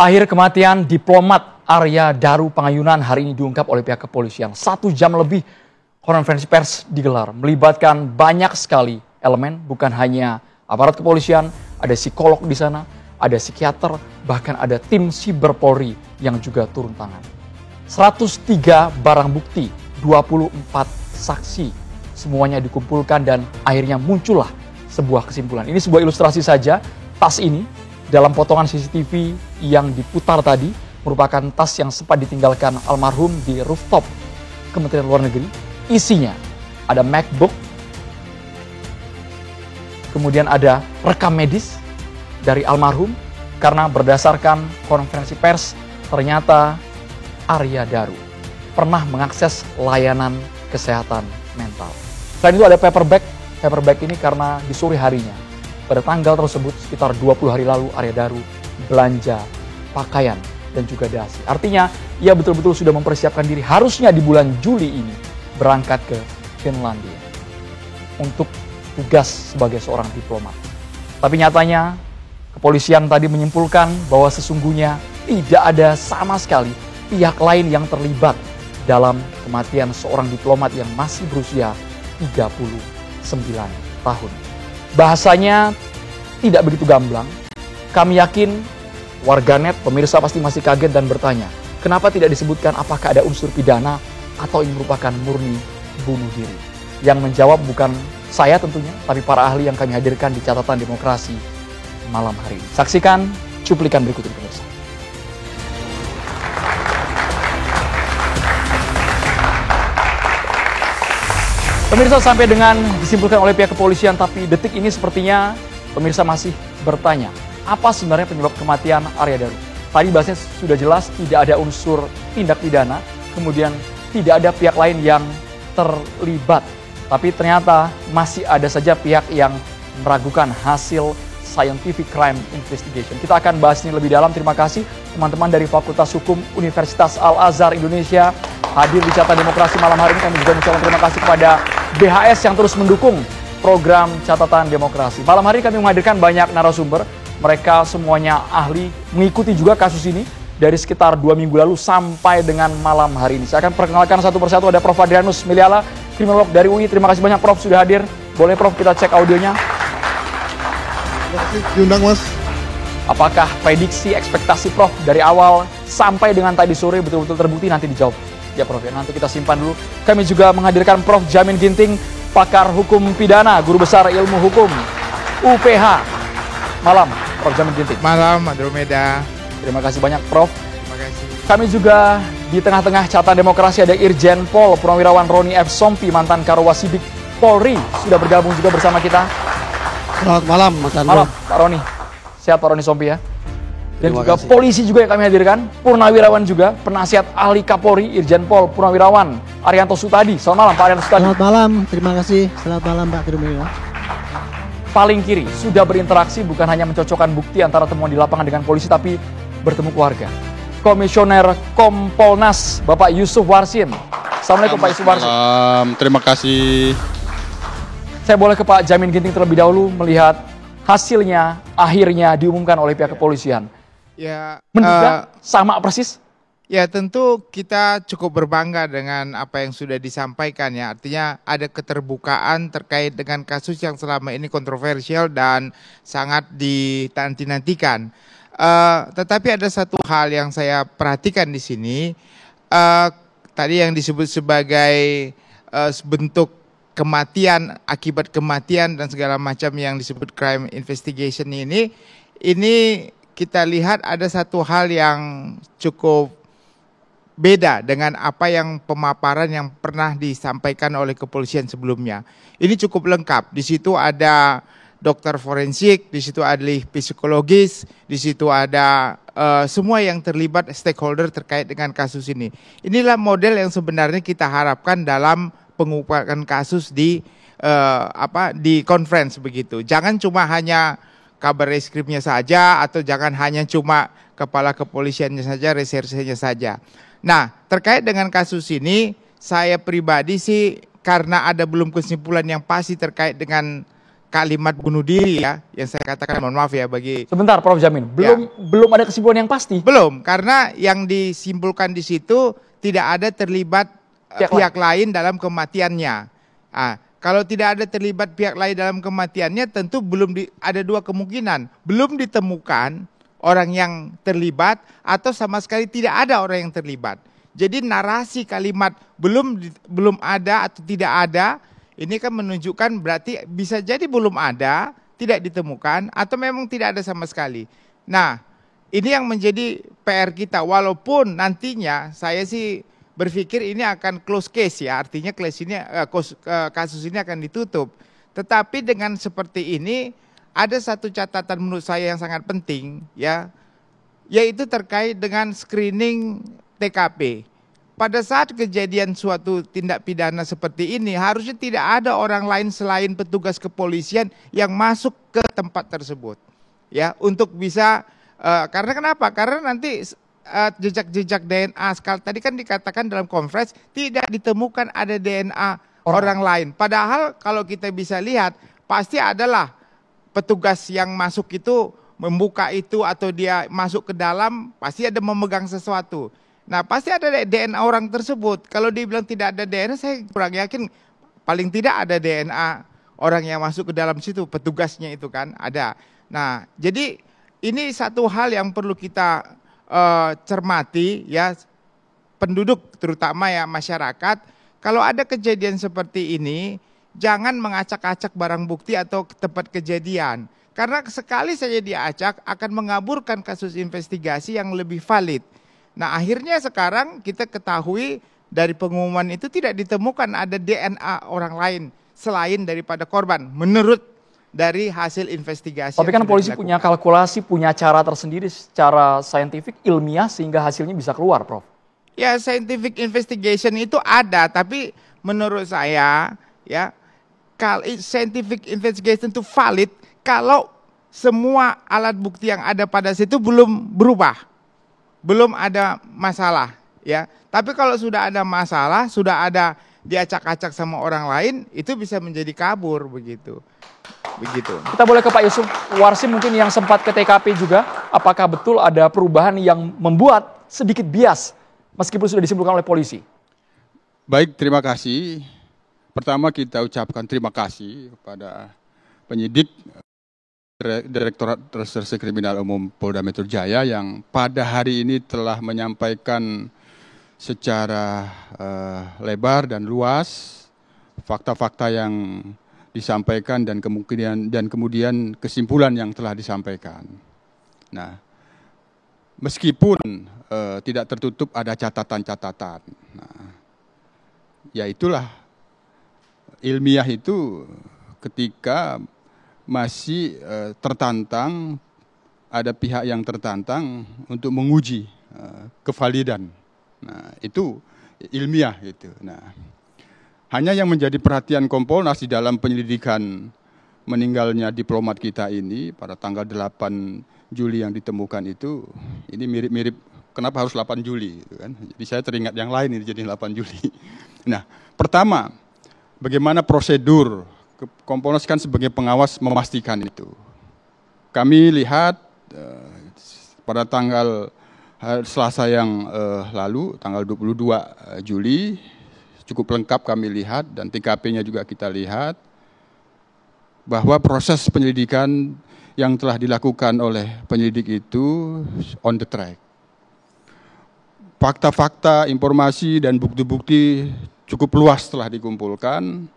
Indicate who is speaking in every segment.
Speaker 1: Akhir kematian diplomat Arya Daru Pangayunan hari ini diungkap oleh pihak kepolisian. 1 jam lebih konferensi pers digelar, melibatkan banyak sekali elemen, bukan hanya aparat kepolisian, ada psikolog di sana, ada psikiater, bahkan ada tim siber Polri yang juga turun tangan. 103 barang bukti, 24 saksi, semuanya dikumpulkan dan akhirnya muncullah sebuah kesimpulan. Ini sebuah ilustrasi saja, tas ini dalam potongan CCTV yang diputar tadi merupakan tas yang sempat ditinggalkan almarhum di rooftop Kementerian Luar Negeri. Isinya ada MacBook, kemudian ada rekam medis dari almarhum, karena berdasarkan konferensi pers ternyata Arya Daru pernah mengakses layanan kesehatan mental. Selain itu ada paperback ini karena di sore harinya pada tanggal tersebut sekitar 20 hari lalu Arya Daru belanja pakaian dan juga dasi. Artinya ia betul-betul sudah mempersiapkan diri, harusnya di bulan Juli ini berangkat ke Finlandia untuk tugas sebagai seorang diplomat. Tapi nyatanya kepolisian tadi menyimpulkan bahwa sesungguhnya tidak ada sama sekali pihak lain yang terlibat dalam kematian seorang diplomat yang masih berusia 39 tahun. Bahasanya tidak begitu gamblang. Kami yakin warganet, pemirsa pasti masih kaget dan bertanya, kenapa tidak disebutkan apakah ada unsur pidana atau ini merupakan murni bunuh diri? Yang menjawab bukan saya tentunya, tapi para ahli yang kami hadirkan di Catatan Demokrasi malam hari ini. Saksikan cuplikan berikut ini, pemirsa. Pemirsa, sampai dengan disimpulkan oleh pihak kepolisian, tapi detik ini sepertinya pemirsa masih bertanya, apa sebenarnya penyebab kematian Arya Daru? Tadi bahasanya sudah jelas, tidak ada unsur tindak pidana, kemudian tidak ada pihak lain yang terlibat. Tapi ternyata masih ada saja pihak yang meragukan hasil Scientific Crime Investigation. Kita akan bahas ini lebih dalam. Terima kasih teman-teman dari Fakultas Hukum Universitas Al-Azhar Indonesia hadir di Catatan Demokrasi malam hari ini. Kami juga mengucapkan terima kasih kepada BHS yang terus mendukung program Catatan Demokrasi. Malam hari kami menghadirkan banyak narasumber. Mereka semuanya ahli, mengikuti juga kasus ini dari sekitar 2 minggu lalu sampai dengan malam hari ini. Saya akan perkenalkan satu persatu. Ada Prof. Adrianus Miliala, kriminolog dari UI. Terima kasih banyak Prof sudah hadir. Boleh Prof kita cek audionya.
Speaker 2: Terima kasih diundang, Mas.
Speaker 1: Apakah prediksi, ekspektasi Prof dari awal sampai dengan tadi sore betul-betul terbukti? Nanti dijawab ya Prof ya. Nanti kita simpan dulu. Kami juga menghadirkan Prof. Jamin Ginting, pakar hukum pidana, guru besar ilmu hukum UPH. Malam Prof. Jamin Ginting.
Speaker 2: Malam, Andromeda.
Speaker 1: Terima kasih banyak Prof.
Speaker 2: Terima kasih.
Speaker 1: Kami juga di tengah-tengah Catatan Demokrasi ada Irjen Pol Purnawirawan Roni F. Sompi, mantan Karwasidik Polri, sudah bergabung juga bersama kita.
Speaker 3: Selamat malam, Mas Andro.
Speaker 1: Malam, Pak Roni. Sehat Pak Roni Sompi ya. Dan
Speaker 3: Terima
Speaker 1: juga
Speaker 3: kasih.
Speaker 1: polisi juga yang kami hadirkan, Purnawirawan juga, penasihat ahli Kapolri, Irjen Pol Purnawirawan Arianto Sutadi. Selamat malam Pak Arianto Sutadi.
Speaker 3: Selamat malam, terima kasih. Selamat malam Mbak Kirmina.
Speaker 1: Paling kiri sudah berinteraksi, bukan hanya mencocokkan bukti antara temuan di lapangan dengan polisi, tapi bertemu keluarga. Komisioner Kompolnas Bapak Yusuf Warsin. Assalamualaikum Pak Yusuf Warsin.
Speaker 2: Terima kasih.
Speaker 1: Saya boleh ke Pak Jamin Ginting terlebih dahulu melihat hasilnya akhirnya diumumkan oleh pihak kepolisian.
Speaker 2: Ya,
Speaker 1: Menduga sama persis?
Speaker 2: ya tentu kita cukup berbangga dengan apa yang sudah disampaikan ya. Artinya ada keterbukaan terkait dengan kasus yang selama ini kontroversial dan sangat dinanti-nantikan. Tetapi ada satu hal yang saya perhatikan di sini. Tadi yang disebut sebagai bentuk kematian, akibat kematian dan segala macam yang disebut crime investigation ini kita lihat ada satu hal yang cukup beda dengan apa yang pemaparan yang pernah disampaikan oleh kepolisian sebelumnya. Ini cukup lengkap. Di situ ada dokter forensik, di situ ada psikologis, di situ ada semua yang terlibat stakeholder terkait dengan kasus ini. Inilah model yang sebenarnya kita harapkan dalam pengupakan kasus di conference begitu. Jangan cuma hanya kabar reskrimnya saja atau jangan hanya cuma kepala kepolisiannya saja, resersenya saja. Nah, terkait dengan kasus ini, saya pribadi sih karena ada belum kesimpulan yang pasti terkait dengan kalimat bunuh diri ya, yang saya katakan, mohon maaf ya bagi
Speaker 1: Sebentar, Prof. Jamin, belum ada kesimpulan yang pasti.
Speaker 2: belum, karena yang disimpulkan di situ tidak ada terlibat pihak lain dalam kematiannya. Kalau tidak ada terlibat pihak lain dalam kematiannya, tentu ada dua kemungkinan. Belum ditemukan orang yang terlibat atau sama sekali tidak ada orang yang terlibat. Jadi narasi kalimat belum ada atau tidak ada, ini kan menunjukkan berarti bisa jadi belum ada, tidak ditemukan, atau memang tidak ada sama sekali. Nah, ini yang menjadi PR kita, walaupun nantinya saya sih berpikir ini akan close case ya, artinya kasus ini akan ditutup. Tetapi dengan seperti ini ada satu catatan menurut saya yang sangat penting ya, yaitu terkait dengan screening TKP. Pada saat kejadian suatu tindak pidana seperti ini, harusnya tidak ada orang lain selain petugas kepolisian yang masuk ke tempat tersebut ya, untuk bisa karena kenapa? Karena nanti jejak-jejak DNA tadi kan dikatakan dalam konferensi tidak ditemukan ada DNA orang lain. Padahal kalau kita bisa lihat pasti adalah petugas yang masuk itu membuka itu atau dia masuk ke dalam pasti ada memegang sesuatu. Nah pasti ada DNA orang tersebut. Kalau dibilang tidak ada DNA, saya kurang yakin. Paling tidak ada DNA orang yang masuk ke dalam situ, petugasnya itu kan ada. Nah jadi ini satu hal yang perlu kita cermati ya, penduduk terutama ya masyarakat. Kalau ada kejadian seperti ini, jangan mengacak-acak barang bukti atau tempat kejadian. Karena sekali saja diacak akan mengaburkan kasus investigasi yang lebih valid. Nah akhirnya sekarang kita ketahui dari pengumuman itu tidak ditemukan ada DNA orang lain selain daripada korban menurut dari hasil investigasi.
Speaker 1: Tapi kan polisi punya kalkulasi, punya cara tersendiri secara saintifik, ilmiah sehingga hasilnya bisa keluar, Prof.
Speaker 2: Ya, scientific investigation itu ada, tapi menurut saya ya, kalau scientific investigation itu valid kalau semua alat bukti yang ada pada situ belum berubah. Belum ada masalah ya. Tapi kalau sudah ada masalah, sudah ada diacak-acak sama orang lain, itu bisa menjadi kabur begitu.
Speaker 1: Kita boleh ke Pak Yusuf Warsi mungkin yang sempat ke TKP juga. Apakah betul ada perubahan yang membuat sedikit bias meskipun sudah disimpulkan oleh polisi?
Speaker 4: Baik, terima kasih. Pertama kita ucapkan terima kasih kepada penyidik Direktorat Reserse Kriminal Umum Polda Metro Jaya yang pada hari ini telah menyampaikan secara lebar dan luas fakta-fakta yang disampaikan dan kemudian kesimpulan yang telah disampaikan. Nah, meskipun tidak tertutup ada catatan-catatan. Nah, ya itulah ilmiah itu ketika masih tertantang, ada pihak yang tertantang untuk menguji kevalidan. Nah, itu ilmiah gitu. Nah, hanya yang menjadi perhatian Kompolnas di dalam penyelidikan meninggalnya diplomat kita ini pada tanggal 8 Juli yang ditemukan itu, ini mirip-mirip kenapa harus 8 Juli gitu kan. Jadi saya teringat yang lain ini jadi 8 Juli. Nah, pertama, bagaimana prosedur Kompolnas kan sebagai pengawas memastikan itu. Kami lihat pada tanggal Selasa yang lalu, tanggal 22 Juli, cukup lengkap kami lihat dan TKP-nya juga kita lihat, bahwa proses penyelidikan yang telah dilakukan oleh penyelidik itu on the track. Fakta-fakta, informasi dan bukti-bukti cukup luas telah dikumpulkan,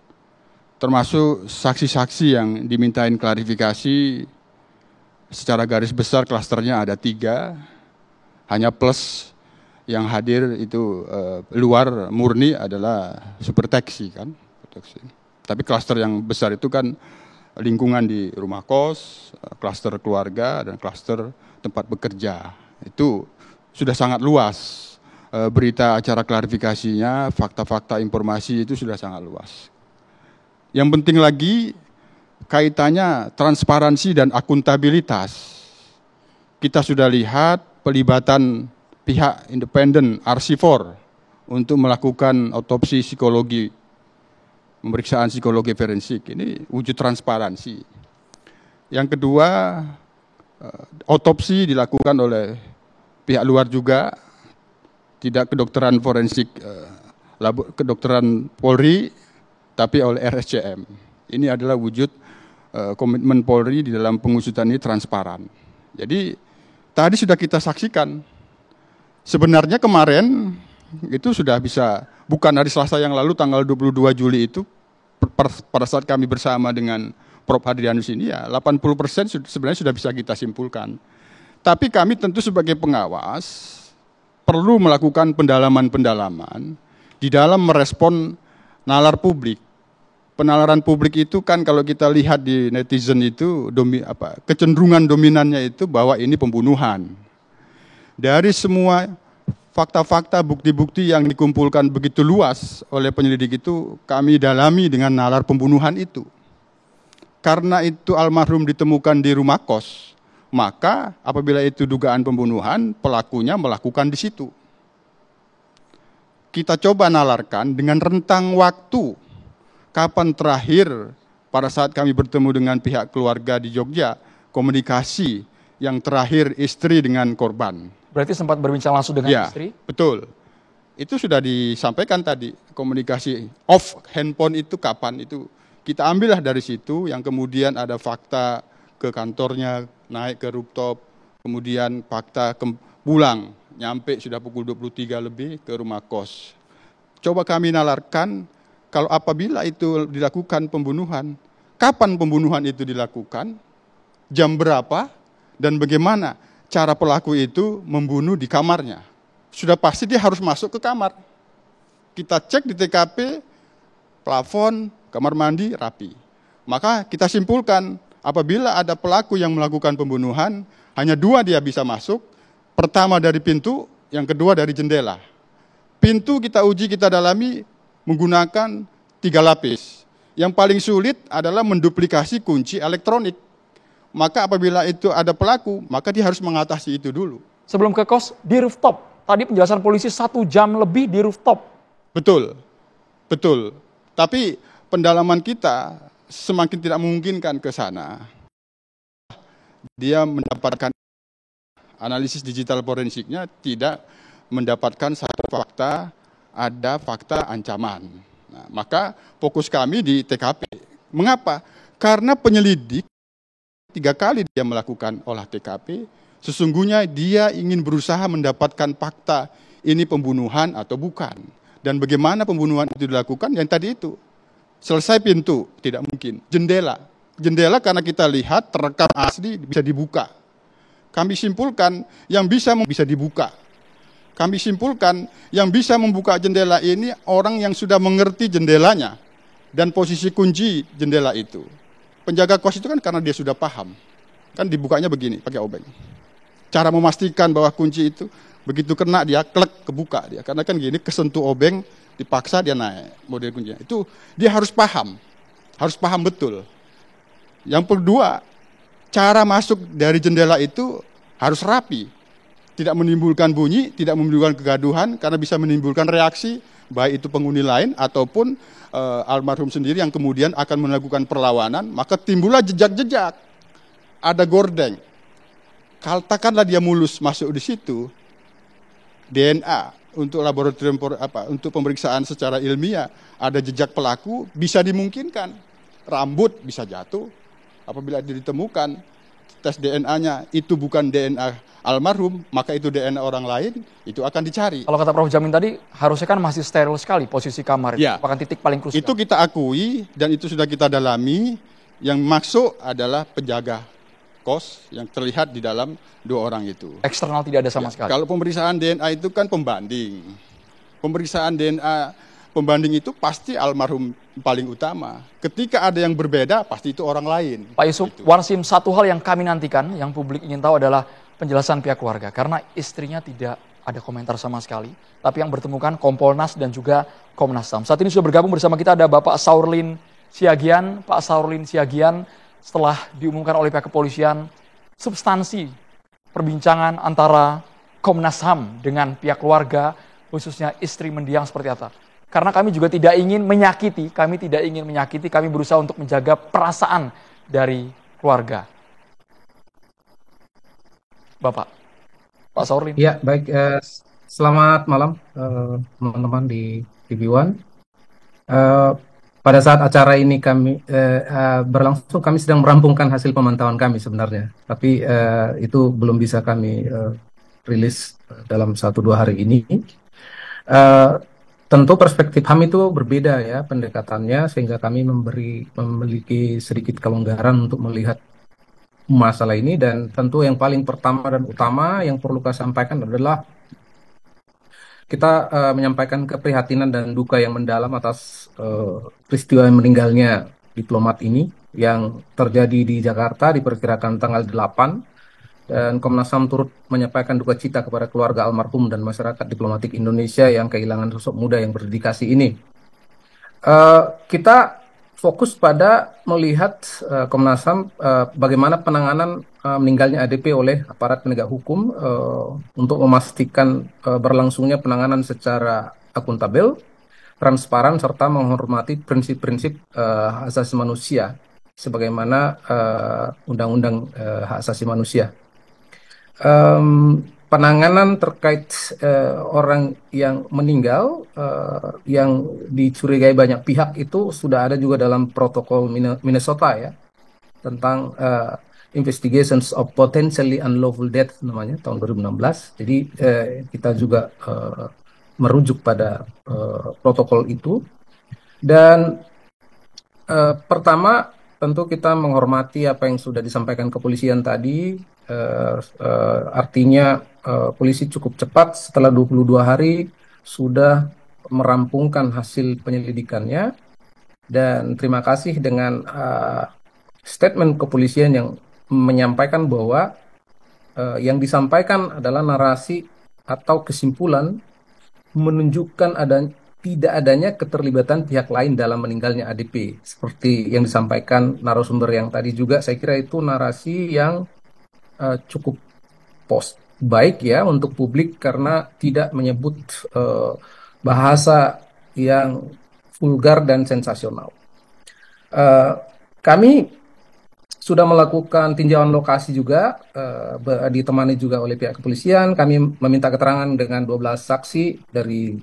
Speaker 4: termasuk saksi-saksi yang dimintain klarifikasi. Secara garis besar klasternya ada 3, hanya plus yang hadir itu luar murni adalah supertaksi kan. Tapi klaster yang besar itu kan lingkungan di rumah kos, klaster keluarga dan klaster tempat bekerja. Itu sudah sangat luas. Berita acara klarifikasinya, fakta-fakta informasi itu sudah sangat luas. Yang penting lagi kaitannya transparansi dan akuntabilitas. Kita sudah lihat pelibatan pihak independen RC4 untuk melakukan otopsi psikologi pemeriksaan psikologi forensik. Ini wujud transparansi. Yang kedua, otopsi dilakukan oleh pihak luar juga, tidak kedokteran forensik, kedokteran Polri, tapi oleh RSCM. Ini adalah wujud komitmen Polri di dalam pengusutan ini transparan. Jadi tadi sudah kita saksikan, sebenarnya kemarin itu sudah bisa, bukan hari Selasa yang lalu tanggal 22 Juli itu, pada saat kami bersama dengan Prof. Hadrianus ini ya 80% sebenarnya sudah bisa kita simpulkan. Tapi kami tentu sebagai pengawas perlu melakukan pendalaman-pendalaman di dalam merespon nalar publik. Penalaran publik itu kan kalau kita lihat di netizen itu kecenderungan dominannya itu bahwa ini pembunuhan. Dari semua fakta-fakta, bukti-bukti yang dikumpulkan begitu luas oleh penyelidik itu kami dalami dengan nalar pembunuhan itu. Karena itu almarhum ditemukan di rumah kos, maka apabila itu dugaan pembunuhan, pelakunya melakukan di situ. Kita coba nalarkan dengan rentang waktu. Kapan terakhir pada saat kami bertemu dengan pihak keluarga di Jogja, komunikasi yang terakhir istri dengan korban.
Speaker 1: Berarti sempat berbincang langsung dengan
Speaker 4: ya,
Speaker 1: istri?
Speaker 4: Betul. Itu sudah disampaikan tadi, komunikasi off handphone itu kapan, itu kita ambillah dari situ, yang kemudian ada fakta ke kantornya, naik ke rooftop, kemudian fakta pulang, nyampe sudah pukul 23 lebih ke rumah kos. Coba kami nalarkan, kalau apabila itu dilakukan pembunuhan, kapan pembunuhan itu dilakukan, jam berapa, dan bagaimana cara pelaku itu membunuh di kamarnya. Sudah pasti dia harus masuk ke kamar. Kita cek di TKP, plafon, kamar mandi, rapi. Maka kita simpulkan, apabila ada pelaku yang melakukan pembunuhan, hanya dua dia bisa masuk, pertama dari pintu, yang kedua dari jendela. Pintu kita uji, kita dalami, menggunakan 3 lapis. Yang paling sulit adalah menduplikasi kunci elektronik. Maka apabila itu ada pelaku, maka dia harus mengatasi itu dulu.
Speaker 1: Sebelum ke kos, di rooftop. Tadi penjelasan polisi 1 jam lebih di rooftop.
Speaker 4: Betul, betul. Tapi pendalaman kita semakin tidak memungkinkan ke sana. Dia mendapatkan analisis digital forensiknya tidak mendapatkan satu fakta, ada fakta ancaman. Nah, maka fokus kami di TKP. Mengapa? Karena penyelidik 3 kali dia melakukan olah TKP, sesungguhnya dia ingin berusaha mendapatkan fakta ini pembunuhan atau bukan. Dan bagaimana pembunuhan itu dilakukan? Yang tadi itu, selesai pintu, tidak mungkin. Jendela. Jendela karena kita lihat terekam asli bisa dibuka. Kami simpulkan yang bisa dibuka. Kami simpulkan yang bisa membuka jendela ini orang yang sudah mengerti jendelanya dan posisi kunci jendela itu. Penjaga kos itu kan karena dia sudah paham. Kan dibukanya begini, pakai obeng. Cara memastikan bahwa kunci itu begitu kena dia klek kebuka dia. Karena kan gini, kesentuh obeng dipaksa dia naik model kuncinya. Itu dia harus paham betul. Yang kedua, cara masuk dari jendela itu harus rapi. Tidak menimbulkan bunyi, tidak menimbulkan kegaduhan, karena bisa menimbulkan reaksi, baik itu penghuni lain ataupun almarhum sendiri yang kemudian akan melakukan perlawanan, maka timbullah jejak-jejak. Ada gordeng. Katakanlah dia mulus masuk di situ, DNA untuk laboratorium untuk pemeriksaan secara ilmiah, ada jejak pelaku, bisa dimungkinkan. Rambut bisa jatuh, apabila ditemukan tes DNA-nya itu bukan DNA almarhum, maka itu DNA orang lain, itu akan dicari.
Speaker 1: Kalau kata Prof. Jamin tadi, harusnya kan masih steril sekali posisi kamar.
Speaker 4: Ya,
Speaker 1: itu merupakan titik paling krusial.
Speaker 4: Itu kita akui dan itu sudah kita dalami. Yang masuk adalah penjaga kos yang terlihat di dalam 2 orang itu.
Speaker 1: Eksternal tidak ada sama sekali.
Speaker 4: Kalau pemeriksaan DNA itu kan pembanding. Pemeriksaan DNA pembanding itu pasti almarhum paling utama. Ketika ada yang berbeda, pasti itu orang lain.
Speaker 1: Pak Yusuf, Warsim, satu hal yang kami nantikan, yang publik ingin tahu adalah penjelasan pihak keluarga. Karena istrinya tidak ada komentar sama sekali. Tapi yang bertemukan Kompolnas dan juga Komnas HAM. Saat ini sudah bergabung bersama kita ada Bapak Saurlin Siagian. Pak Saurlin Siagian, setelah diumumkan oleh pihak kepolisian, substansi perbincangan antara Komnas HAM dengan pihak keluarga, khususnya istri mendiang seperti apa? karena kami juga tidak ingin menyakiti, kami berusaha untuk menjaga perasaan dari keluarga. Bapak, Pak Saurlin.
Speaker 5: Ya, baik. Selamat malam teman-teman di TV One. Pada saat acara ini kami berlangsung, kami sedang merampungkan hasil pemantauan kami sebenarnya, tapi itu belum bisa kami rilis dalam 1-2 hari ini. Tentu perspektif HAM itu berbeda ya pendekatannya, sehingga kami memiliki sedikit kelonggaran untuk melihat masalah ini. Dan tentu yang paling pertama dan utama yang perlu kami sampaikan adalah kita menyampaikan keprihatinan dan duka yang mendalam atas peristiwa meninggalnya diplomat ini yang terjadi di Jakarta diperkirakan tanggal 8. Dan Komnas HAM turut menyampaikan duka cita kepada keluarga almarhum dan masyarakat diplomatik Indonesia yang kehilangan sosok muda yang berdedikasi ini. Kita fokus pada melihat Komnas HAM bagaimana penanganan meninggalnya ADP oleh aparat penegak hukum untuk memastikan berlangsungnya penanganan secara akuntabel, transparan, serta menghormati prinsip-prinsip hak asasi manusia sebagaimana Undang-Undang Hak Asasi Manusia. Penanganan terkait orang yang meninggal yang dicurigai banyak pihak itu sudah ada juga dalam protokol Minnesota ya, tentang Investigations of Potentially Unlawful Death namanya tahun 2016. Jadi kita juga merujuk pada protokol itu. Dan pertama tentu kita menghormati apa yang sudah disampaikan kepolisian tadi. Artinya polisi cukup cepat setelah 22 hari sudah merampungkan hasil penyelidikannya, dan terima kasih dengan statement kepolisian yang menyampaikan bahwa yang disampaikan adalah narasi atau kesimpulan menunjukkan tidak adanya keterlibatan pihak lain dalam meninggalnya ADP. Seperti yang disampaikan narasumber yang tadi juga, saya kira itu narasi yang cukup baik ya untuk publik karena tidak menyebut bahasa yang vulgar dan sensasional. Kami sudah melakukan tinjauan lokasi juga, ditemani juga oleh pihak kepolisian. Kami meminta keterangan dengan 12 saksi dari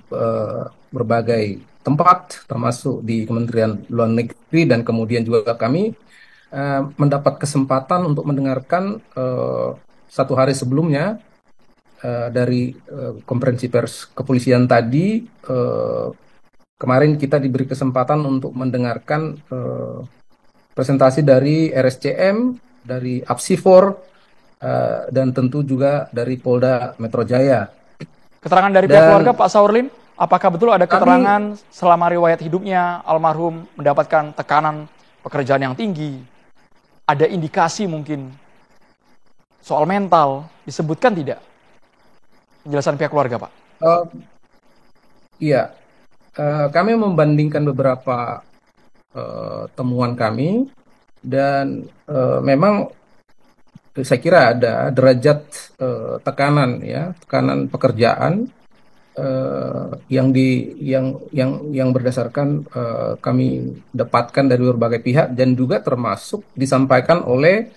Speaker 5: berbagai tempat, termasuk di Kementerian Luar Negeri, dan kemudian juga kami mendapat kesempatan untuk mendengarkan 1 hari sebelumnya dari konferensi pers kepolisian tadi. Kemarin kita diberi kesempatan untuk mendengarkan presentasi dari RSCM, dari Apsifor, dan tentu juga dari Polda Metro Jaya.
Speaker 1: Keterangan dari pihak keluarga, Pak Saurlin, apakah betul ada keterangan selama riwayat hidupnya almarhum mendapatkan tekanan pekerjaan yang tinggi? Ada indikasi mungkin soal mental, disebutkan tidak penjelasan pihak keluarga, Pak?
Speaker 5: Iya, kami membandingkan beberapa temuan kami, dan memang saya kira ada derajat tekanan ya, tekanan pekerjaan yang berdasarkan kami dapatkan dari berbagai pihak, dan juga termasuk disampaikan oleh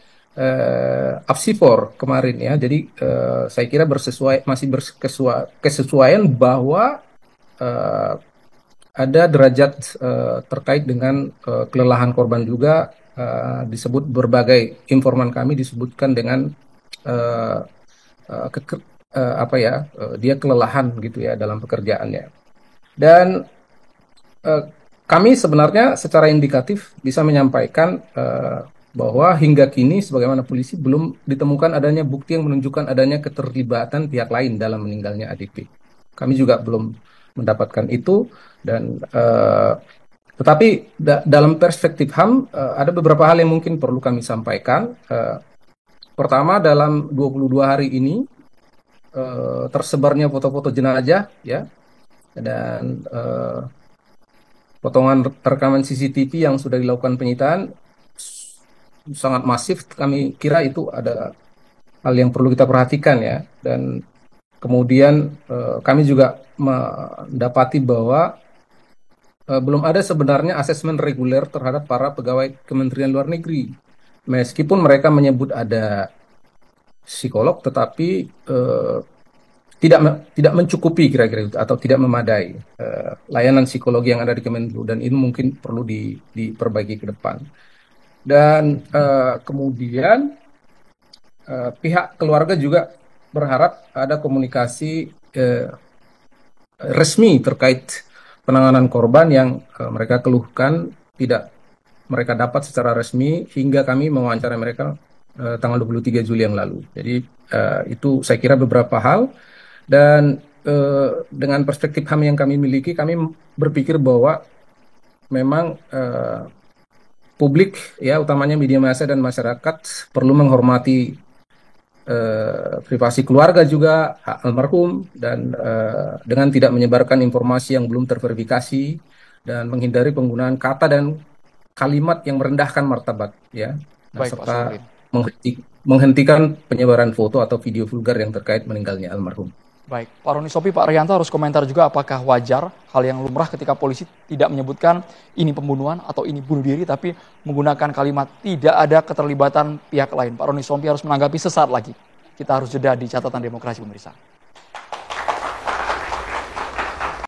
Speaker 5: Apsifor kemarin ya. Jadi saya kira masih berkesesuaian bahwa ada derajat terkait dengan kelelahan korban juga. Disebut berbagai informan kami disebutkan dengan dia kelelahan gitu ya dalam pekerjaannya. Dan kami sebenarnya secara indikatif bisa menyampaikan bahwa hingga kini sebagaimana polisi belum ditemukan adanya bukti yang menunjukkan adanya keterlibatan pihak lain dalam meninggalnya ADP. Kami juga belum mendapatkan itu. Dan tetapi dalam perspektif HAM ada beberapa hal yang mungkin perlu kami sampaikan. Pertama, dalam 22 hari ini tersebarnya foto-foto jenazah ya, dan potongan rekaman CCTV yang sudah dilakukan penyitaan sangat masif. Kami kira itu ada hal yang perlu kita perhatikan ya. Dan kemudian kami juga mendapati bahwa belum ada sebenarnya asesmen reguler terhadap para pegawai Kementerian Luar Negeri. Meskipun mereka menyebut ada psikolog, tetapi tidak mencukupi kira-kira itu atau tidak memadai layanan psikologi yang ada di Kemenlu, dan ini mungkin perlu diperbaiki ke depan. Dan kemudian pihak keluarga juga berharap ada komunikasi resmi terkait penanganan korban yang mereka keluhkan tidak mereka dapat secara resmi hingga kami mewawancarai mereka tanggal 23 Juli yang lalu. Jadi itu saya kira beberapa hal, dan dengan perspektif HAM yang kami miliki, kami berpikir bahwa memang publik ya, utamanya media massa dan masyarakat perlu menghormati privasi keluarga juga, hak almarhum, dan dengan tidak menyebarkan informasi yang belum terverifikasi dan menghindari penggunaan kata dan kalimat yang merendahkan martabat ya.
Speaker 1: Baik, Pak
Speaker 5: Serta
Speaker 1: Sofirin.
Speaker 5: menghentikan penyebaran foto atau video vulgar yang terkait meninggalnya almarhum.
Speaker 1: Baik, Pak Roni Sopi, Pak Rianto harus komentar juga apakah wajar hal yang lumrah ketika polisi tidak menyebutkan ini pembunuhan atau ini bunuh diri, tapi menggunakan kalimat tidak ada keterlibatan pihak lain. Pak Roni Sopi harus menanggapi sesaat lagi. Kita harus jeda di catatan demokrasi pemirsa.